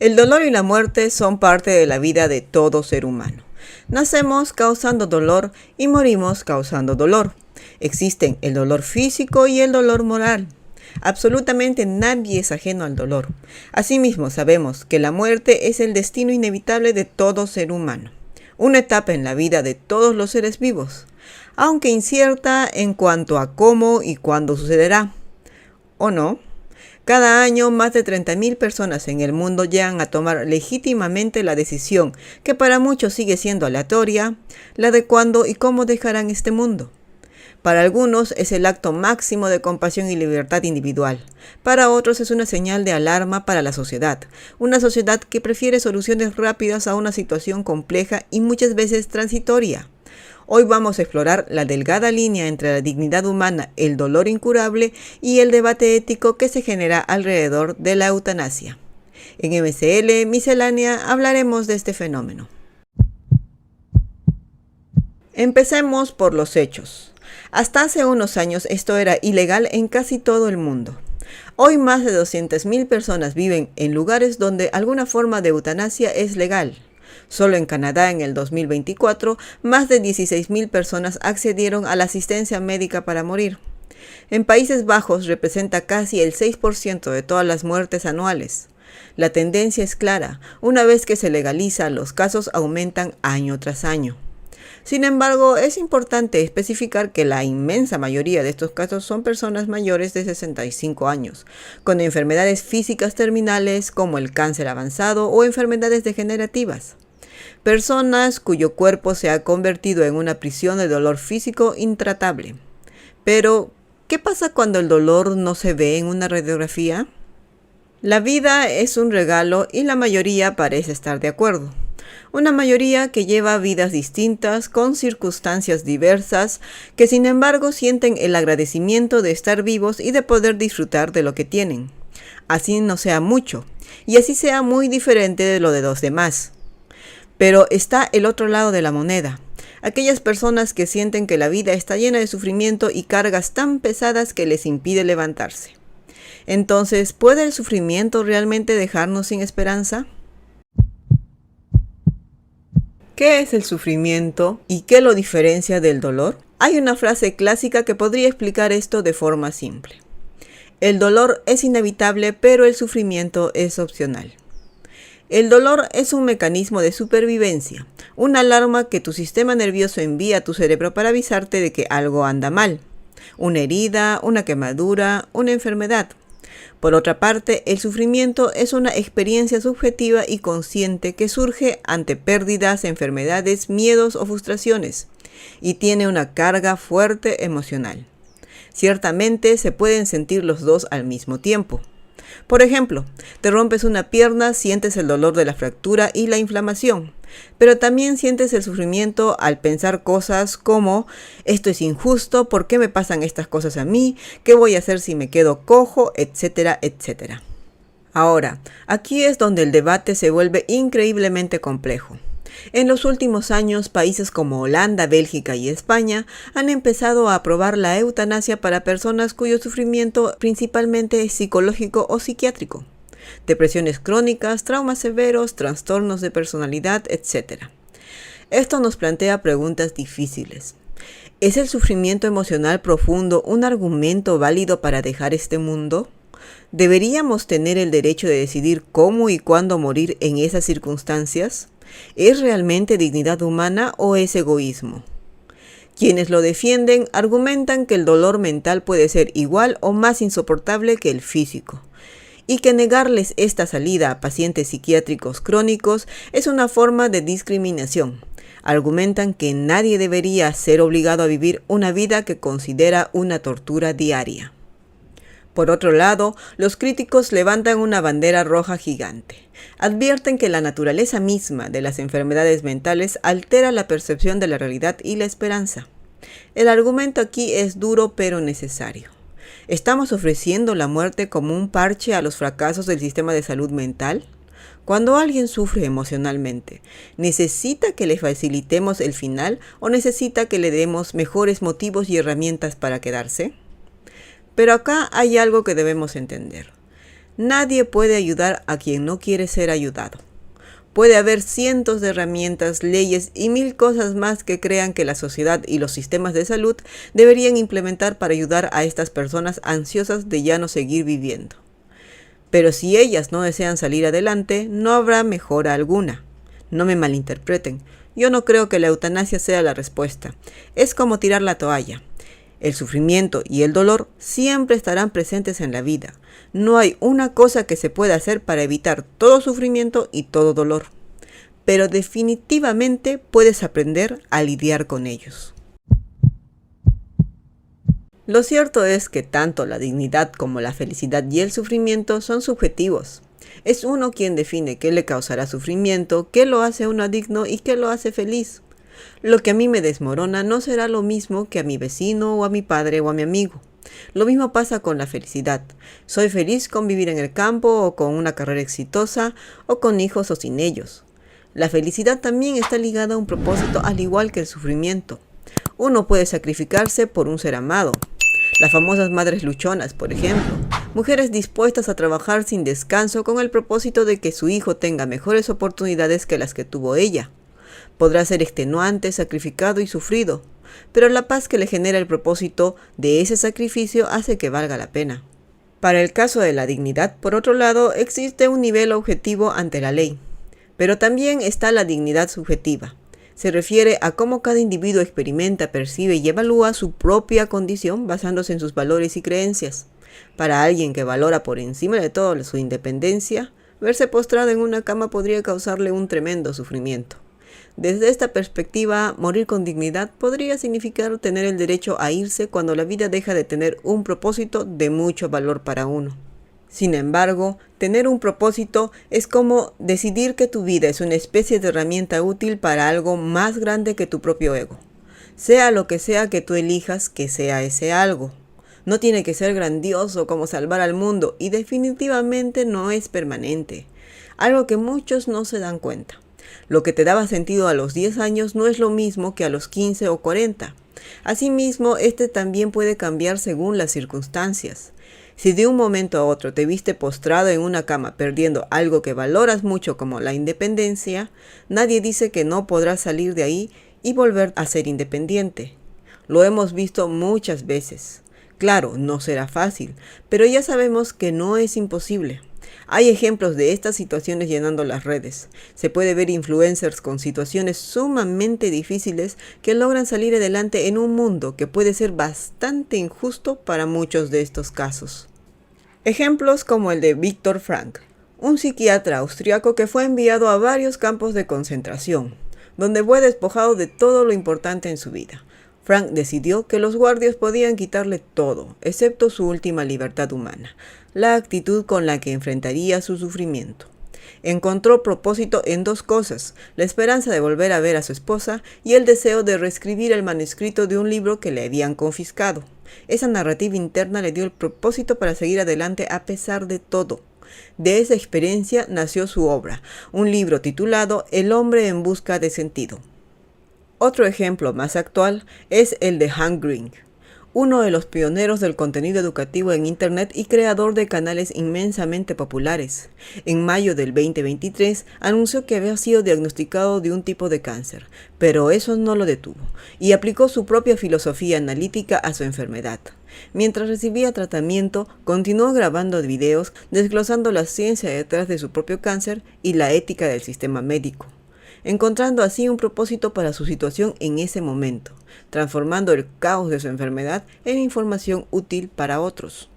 El dolor y la muerte son parte de la vida de todo ser humano. Nacemos causando dolor y morimos causando dolor. Existen el dolor físico y el dolor moral. Absolutamente nadie es ajeno al dolor. Asimismo, sabemos que la muerte es el destino inevitable de todo ser humano, una etapa en la vida de todos los seres vivos, aunque incierta en cuanto a cómo y cuándo sucederá, ¿o no? Cada año, más de 30.000 personas en el mundo llegan a tomar legítimamente la decisión, que para muchos sigue siendo aleatoria, la de cuándo y cómo dejarán este mundo. Para algunos es el acto máximo de compasión y libertad individual. Para otros es una señal de alarma para la sociedad. Una sociedad que prefiere soluciones rápidas a una situación compleja y muchas veces transitoria. Hoy vamos a explorar la delgada línea entre la dignidad humana, el dolor incurable y el debate ético que se genera alrededor de la eutanasia. En MCL Miscelánea hablaremos de este fenómeno. Empecemos por los hechos. Hasta hace unos años esto era ilegal en casi todo el mundo. Hoy más de 200.000 personas viven en lugares donde alguna forma de eutanasia es legal. Solo en Canadá en el 2024, más de 16.000 personas accedieron a la asistencia médica para morir. En Países Bajos representa casi el 6% de todas las muertes anuales. La tendencia es clara: una vez que se legaliza, los casos aumentan año tras año. Sin embargo, es importante especificar que la inmensa mayoría de estos casos son personas mayores de 65 años, con enfermedades físicas terminales como el cáncer avanzado o enfermedades degenerativas. Personas cuyo cuerpo se ha convertido en una prisión de dolor físico intratable. Pero, ¿qué pasa cuando el dolor no se ve en una radiografía? La vida es un regalo y la mayoría parece estar de acuerdo. Una mayoría que lleva vidas distintas, con circunstancias diversas, que sin embargo sienten el agradecimiento de estar vivos y de poder disfrutar de lo que tienen. Así no sea mucho, y así sea muy diferente de lo de los demás. Pero está el otro lado de la moneda. Aquellas personas que sienten que la vida está llena de sufrimiento y cargas tan pesadas que les impide levantarse. Entonces, ¿puede el sufrimiento realmente dejarnos sin esperanza? ¿Qué es el sufrimiento y qué lo diferencia del dolor? Hay una frase clásica que podría explicar esto de forma simple. El dolor es inevitable, pero el sufrimiento es opcional. El dolor es un mecanismo de supervivencia, una alarma que tu sistema nervioso envía a tu cerebro para avisarte de que algo anda mal. Una herida, una quemadura, una enfermedad. Por otra parte, el sufrimiento es una experiencia subjetiva y consciente que surge ante pérdidas, enfermedades, miedos o frustraciones, y tiene una carga fuerte emocional. Ciertamente se pueden sentir los dos al mismo tiempo. Por ejemplo, te rompes una pierna, sientes el dolor de la fractura y la inflamación, pero también sientes el sufrimiento al pensar cosas como: esto es injusto, ¿por qué me pasan estas cosas a mí? ¿Qué voy a hacer si me quedo cojo? Etcétera, etcétera. Ahora, aquí es donde el debate se vuelve increíblemente complejo. En los últimos años, países como Holanda, Bélgica y España han empezado a aprobar la eutanasia para personas cuyo sufrimiento principalmente es psicológico o psiquiátrico. Depresiones crónicas, traumas severos, trastornos de personalidad, etc. Esto nos plantea preguntas difíciles. ¿Es el sufrimiento emocional profundo un argumento válido para dejar este mundo? ¿Deberíamos tener el derecho de decidir cómo y cuándo morir en esas circunstancias? ¿Es realmente dignidad humana o es egoísmo? Quienes lo defienden argumentan que el dolor mental puede ser igual o más insoportable que el físico, y que negarles esta salida a pacientes psiquiátricos crónicos es una forma de discriminación. Argumentan que nadie debería ser obligado a vivir una vida que considera una tortura diaria. Por otro lado, los críticos levantan una bandera roja gigante. Advierten que la naturaleza misma de las enfermedades mentales altera la percepción de la realidad y la esperanza. El argumento aquí es duro pero necesario. ¿Estamos ofreciendo la muerte como un parche a los fracasos del sistema de salud mental? Cuando alguien sufre emocionalmente, ¿necesita que le facilitemos el final o necesita que le demos mejores motivos y herramientas para quedarse? Pero acá hay algo que debemos entender. Nadie puede ayudar a quien no quiere ser ayudado. Puede haber cientos de herramientas, leyes y mil cosas más que crean que la sociedad y los sistemas de salud deberían implementar para ayudar a estas personas ansiosas de ya no seguir viviendo. Pero si ellas no desean salir adelante, no habrá mejora alguna. No me malinterpreten, yo no creo que la eutanasia sea la respuesta. Es como tirar la toalla. El sufrimiento y el dolor siempre estarán presentes en la vida. No hay una cosa que se pueda hacer para evitar todo sufrimiento y todo dolor. Pero definitivamente puedes aprender a lidiar con ellos. Lo cierto es que tanto la dignidad como la felicidad y el sufrimiento son subjetivos. Es uno quien define qué le causará sufrimiento, qué lo hace a uno digno y qué lo hace feliz. Lo que a mí me desmorona no será lo mismo que a mi vecino o a mi padre o a mi amigo. Lo mismo pasa con la felicidad. Soy feliz con vivir en el campo o con una carrera exitosa o con hijos o sin ellos. La felicidad también está ligada a un propósito al igual que el sufrimiento. Uno puede sacrificarse por un ser amado. Las famosas madres luchonas, por ejemplo. Mujeres dispuestas a trabajar sin descanso con el propósito de que su hijo tenga mejores oportunidades que las que tuvo ella. Podrá ser extenuante, sacrificado y sufrido, pero la paz que le genera el propósito de ese sacrificio hace que valga la pena. Para el caso de la dignidad, por otro lado, existe un nivel objetivo ante la ley, pero también está la dignidad subjetiva. Se refiere a cómo cada individuo experimenta, percibe y evalúa su propia condición basándose en sus valores y creencias. Para alguien que valora por encima de todo su independencia, verse postrado en una cama podría causarle un tremendo sufrimiento. Desde esta perspectiva, morir con dignidad podría significar tener el derecho a irse cuando la vida deja de tener un propósito de mucho valor para uno. Sin embargo, tener un propósito es como decidir que tu vida es una especie de herramienta útil para algo más grande que tu propio ego. Sea lo que sea que tú elijas que sea ese algo. No tiene que ser grandioso como salvar al mundo y definitivamente no es permanente. Algo que muchos no se dan cuenta. Lo que te daba sentido a los 10 años no es lo mismo que a los 15 o 40. Asimismo, este también puede cambiar según las circunstancias. Si de un momento a otro te viste postrado en una cama perdiendo algo que valoras mucho como la independencia, nadie dice que no podrás salir de ahí y volver a ser independiente. Lo hemos visto muchas veces. Claro, no será fácil, pero ya sabemos que no es imposible. Hay ejemplos de estas situaciones llenando las redes. Se puede ver influencers con situaciones sumamente difíciles que logran salir adelante en un mundo que puede ser bastante injusto para muchos de estos casos. Ejemplos como el de Viktor Frankl, un psiquiatra austriaco que fue enviado a varios campos de concentración, donde fue despojado de todo lo importante en su vida. Frank decidió que los guardias podían quitarle todo, excepto su última libertad humana, la actitud con la que enfrentaría su sufrimiento. Encontró propósito en dos cosas, la esperanza de volver a ver a su esposa y el deseo de reescribir el manuscrito de un libro que le habían confiscado. Esa narrativa interna le dio el propósito para seguir adelante a pesar de todo. De esa experiencia nació su obra, un libro titulado El hombre en busca de sentido. Otro ejemplo más actual es el de Hank Green, uno de los pioneros del contenido educativo en Internet y creador de canales inmensamente populares. En mayo del 2023 anunció que había sido diagnosticado de un tipo de cáncer, pero eso no lo detuvo y aplicó su propia filosofía analítica a su enfermedad. Mientras recibía tratamiento, continuó grabando videos desglosando la ciencia detrás de su propio cáncer y la ética del sistema médico, encontrando así un propósito para su situación en ese momento, transformando el caos de su enfermedad en información útil para otros.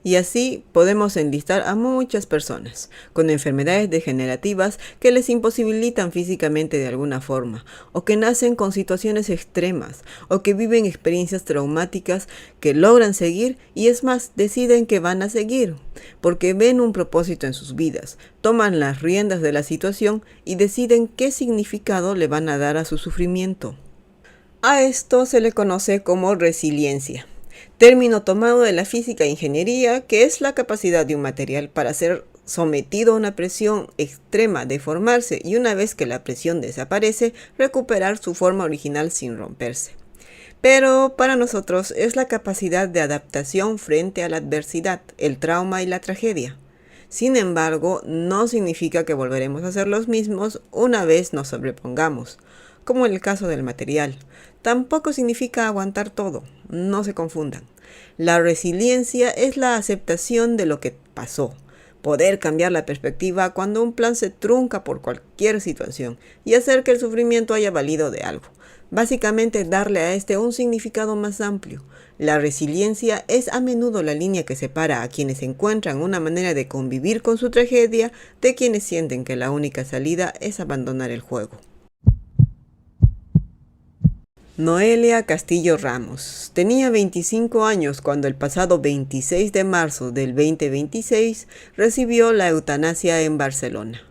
Y así podemos enlistar a muchas personas con enfermedades degenerativas que les imposibilitan físicamente de alguna forma, o que nacen con situaciones extremas, o que viven experiencias traumáticas que logran seguir y es más, deciden que van a seguir, porque ven un propósito en sus vidas, toman las riendas de la situación y deciden qué significado le van a dar a su sufrimiento. A esto se le conoce como resiliencia. Término tomado de la física e ingeniería, que es la capacidad de un material para ser sometido a una presión extrema, deformarse y una vez que la presión desaparece, recuperar su forma original sin romperse. Pero para nosotros es la capacidad de adaptación frente a la adversidad, el trauma y la tragedia. Sin embargo, no significa que volveremos a ser los mismos una vez nos sobrepongamos, como en el caso del material. Tampoco significa aguantar todo, no se confundan. La resiliencia es la aceptación de lo que pasó, poder cambiar la perspectiva cuando un plan se trunca por cualquier situación y hacer que el sufrimiento haya valido de algo. Básicamente darle a este un significado más amplio. La resiliencia es a menudo la línea que separa a quienes encuentran una manera de convivir con su tragedia de quienes sienten que la única salida es abandonar el juego. Noelia Castillo Ramos tenía 25 años cuando el pasado 26 de marzo del 2026 recibió la eutanasia en Barcelona.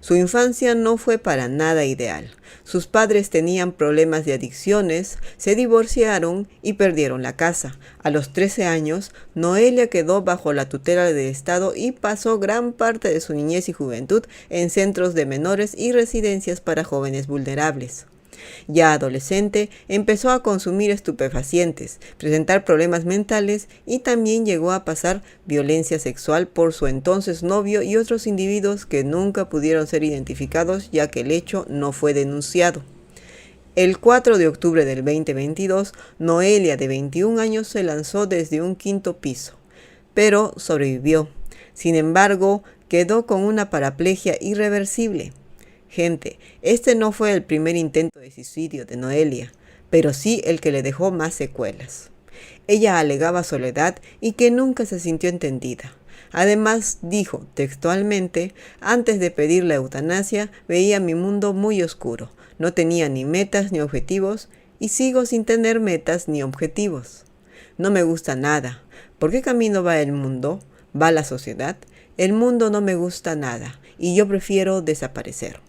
Su infancia no fue para nada ideal. Sus padres tenían problemas de adicciones, se divorciaron y perdieron la casa. A los 13 años, Noelia quedó bajo la tutela del Estado y pasó gran parte de su niñez y juventud en centros de menores y residencias para jóvenes vulnerables. Ya adolescente, empezó a consumir estupefacientes, presentar problemas mentales y también llegó a pasar violencia sexual por su entonces novio y otros individuos que nunca pudieron ser identificados ya que el hecho no fue denunciado. El 4 de octubre del 2022, Noelia, de 21 años, se lanzó desde un quinto piso, pero sobrevivió. Sin embargo, quedó con una paraplegia irreversible. Gente, este no fue el primer intento de suicidio de Noelia, pero sí el que le dejó más secuelas. Ella alegaba soledad y que nunca se sintió entendida. Además, dijo textualmente, antes de pedir la eutanasia, veía mi mundo muy oscuro. No tenía ni metas ni objetivos y sigo sin tener metas ni objetivos. No me gusta nada. ¿Por qué camino va el mundo? ¿Va la sociedad? El mundo no me gusta nada y yo prefiero desaparecer.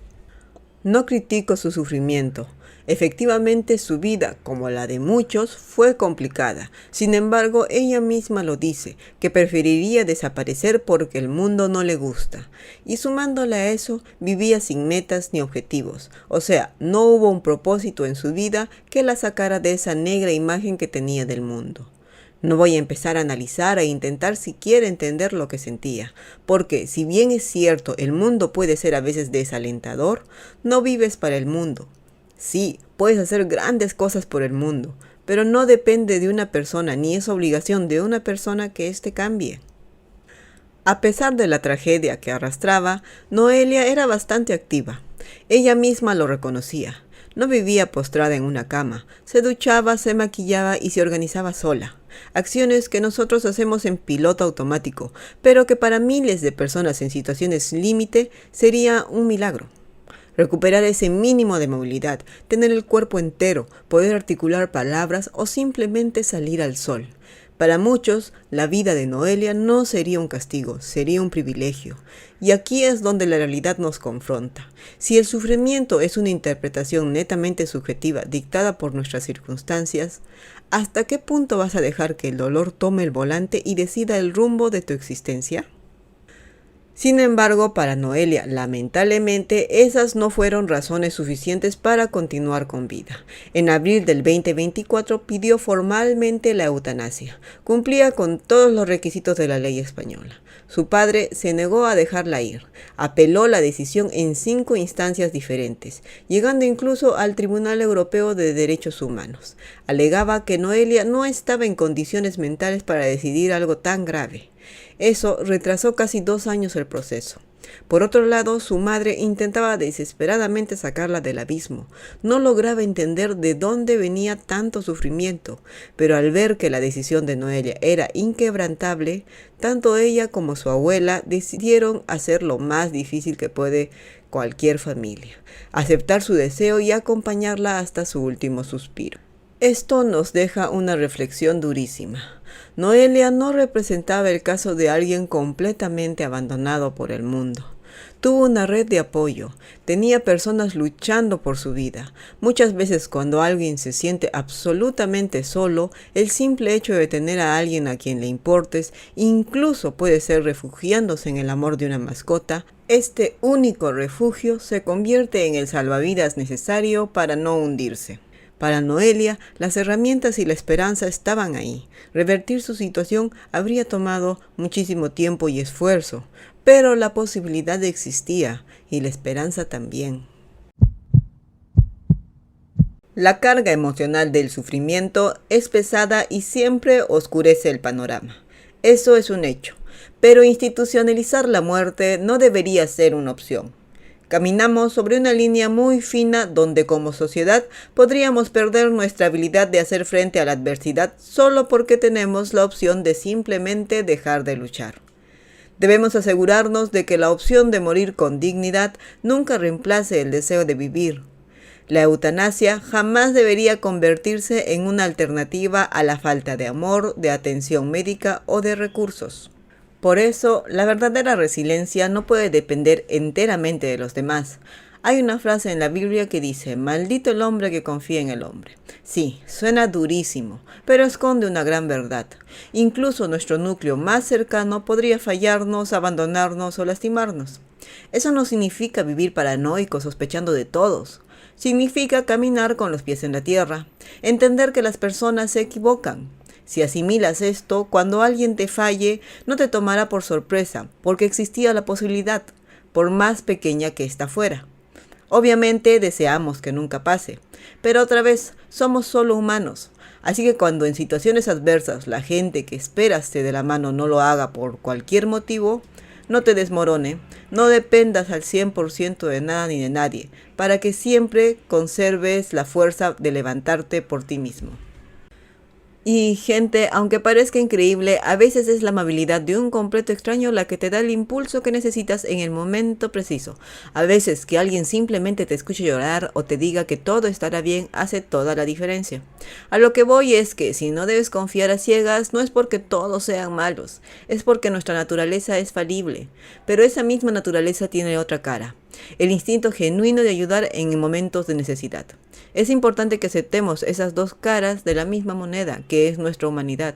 No critico su sufrimiento. Efectivamente, su vida, como la de muchos, fue complicada. Sin embargo, ella misma lo dice, que preferiría desaparecer porque el mundo no le gusta. Y sumándole a eso, vivía sin metas ni objetivos. O sea, no hubo un propósito en su vida que la sacara de esa negra imagen que tenía del mundo. No voy a empezar a analizar e intentar siquiera entender lo que sentía, porque si bien es cierto el mundo puede ser a veces desalentador, no vives para el mundo. Sí, puedes hacer grandes cosas por el mundo, pero no depende de una persona ni es obligación de una persona que éste cambie. A pesar de la tragedia que arrastraba, Noelia era bastante activa. Ella misma lo reconocía. No vivía postrada en una cama, se duchaba, se maquillaba y se organizaba sola. Acciones que nosotros hacemos en piloto automático, pero que para miles de personas en situaciones límite sería un milagro. Recuperar ese mínimo de movilidad, tener el cuerpo entero, poder articular palabras o simplemente salir al sol. Para muchos, la vida de Noelia no sería un castigo, sería un privilegio. Y aquí es donde la realidad nos confronta. Si el sufrimiento es una interpretación netamente subjetiva dictada por nuestras circunstancias, ¿hasta qué punto vas a dejar que el dolor tome el volante y decida el rumbo de tu existencia? Sin embargo, para Noelia, lamentablemente, esas no fueron razones suficientes para continuar con vida. En abril del 2024 pidió formalmente la eutanasia. Cumplía con todos los requisitos de la ley española. Su padre se negó a dejarla ir. Apeló la decisión en 5 instancias diferentes, llegando incluso al Tribunal Europeo de Derechos Humanos. Alegaba que Noelia no estaba en condiciones mentales para decidir algo tan grave. Eso retrasó casi 2 años el proceso. Por otro lado, su madre intentaba desesperadamente sacarla del abismo. No lograba entender de dónde venía tanto sufrimiento, pero al ver que la decisión de Noelia era inquebrantable, tanto ella como su abuela decidieron hacer lo más difícil que puede cualquier familia: aceptar su deseo y acompañarla hasta su último suspiro. Esto nos deja una reflexión durísima. Noelia no representaba el caso de alguien completamente abandonado por el mundo. Tuvo una red de apoyo, tenía personas luchando por su vida. Muchas veces cuando alguien se siente absolutamente solo, el simple hecho de tener a alguien a quien le importes, incluso puede ser refugiándose en el amor de una mascota, este único refugio se convierte en el salvavidas necesario para no hundirse. Para Noelia, las herramientas y la esperanza estaban ahí. Revertir su situación habría tomado muchísimo tiempo y esfuerzo, pero la posibilidad existía y la esperanza también. La carga emocional del sufrimiento es pesada y siempre oscurece el panorama. Eso es un hecho, pero institucionalizar la muerte no debería ser una opción. Caminamos sobre una línea muy fina donde como sociedad podríamos perder nuestra habilidad de hacer frente a la adversidad solo porque tenemos la opción de simplemente dejar de luchar. Debemos asegurarnos de que la opción de morir con dignidad nunca reemplace el deseo de vivir. La eutanasia jamás debería convertirse en una alternativa a la falta de amor, de atención médica o de recursos. Por eso, la verdadera resiliencia no puede depender enteramente de los demás. Hay una frase en la Biblia que dice, maldito el hombre que confía en el hombre. Sí, suena durísimo, pero esconde una gran verdad. Incluso nuestro núcleo más cercano podría fallarnos, abandonarnos o lastimarnos. Eso no significa vivir paranoico sospechando de todos. Significa caminar con los pies en la tierra, entender que las personas se equivocan. Si asimilas esto, cuando alguien te falle, no te tomará por sorpresa, porque existía la posibilidad, por más pequeña que ésta fuera. Obviamente deseamos que nunca pase, pero otra vez, somos solo humanos. Así que cuando en situaciones adversas la gente que esperas te dé la mano no lo haga por cualquier motivo, no te desmorone, no dependas al 100% de nada ni de nadie, para que siempre conserves la fuerza de levantarte por ti mismo. Y gente, aunque parezca increíble, a veces es la amabilidad de un completo extraño la que te da el impulso que necesitas en el momento preciso. A veces que alguien simplemente te escuche llorar o te diga que todo estará bien hace toda la diferencia. A lo que voy es que si no debes confiar a ciegas no es porque todos sean malos, es porque nuestra naturaleza es falible. Pero esa misma naturaleza tiene otra cara, el instinto genuino de ayudar en momentos de necesidad. Es importante que aceptemos esas dos caras de la misma moneda, que es nuestra humanidad.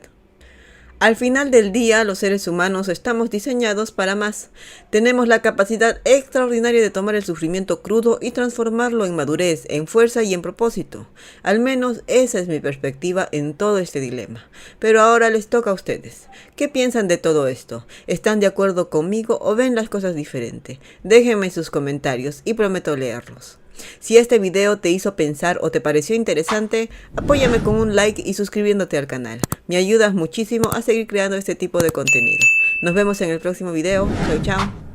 Al final del día, los seres humanos estamos diseñados para más. Tenemos la capacidad extraordinaria de tomar el sufrimiento crudo y transformarlo en madurez, en fuerza y en propósito. Al menos esa es mi perspectiva en todo este dilema. Pero ahora les toca a ustedes. ¿Qué piensan de todo esto? ¿Están de acuerdo conmigo o ven las cosas diferente? Déjenme sus comentarios y prometo leerlos. Si este video te hizo pensar o te pareció interesante, apóyame con un like y suscribiéndote al canal. Me ayudas muchísimo a seguir creando este tipo de contenido. Nos vemos en el próximo video. Chao, chao.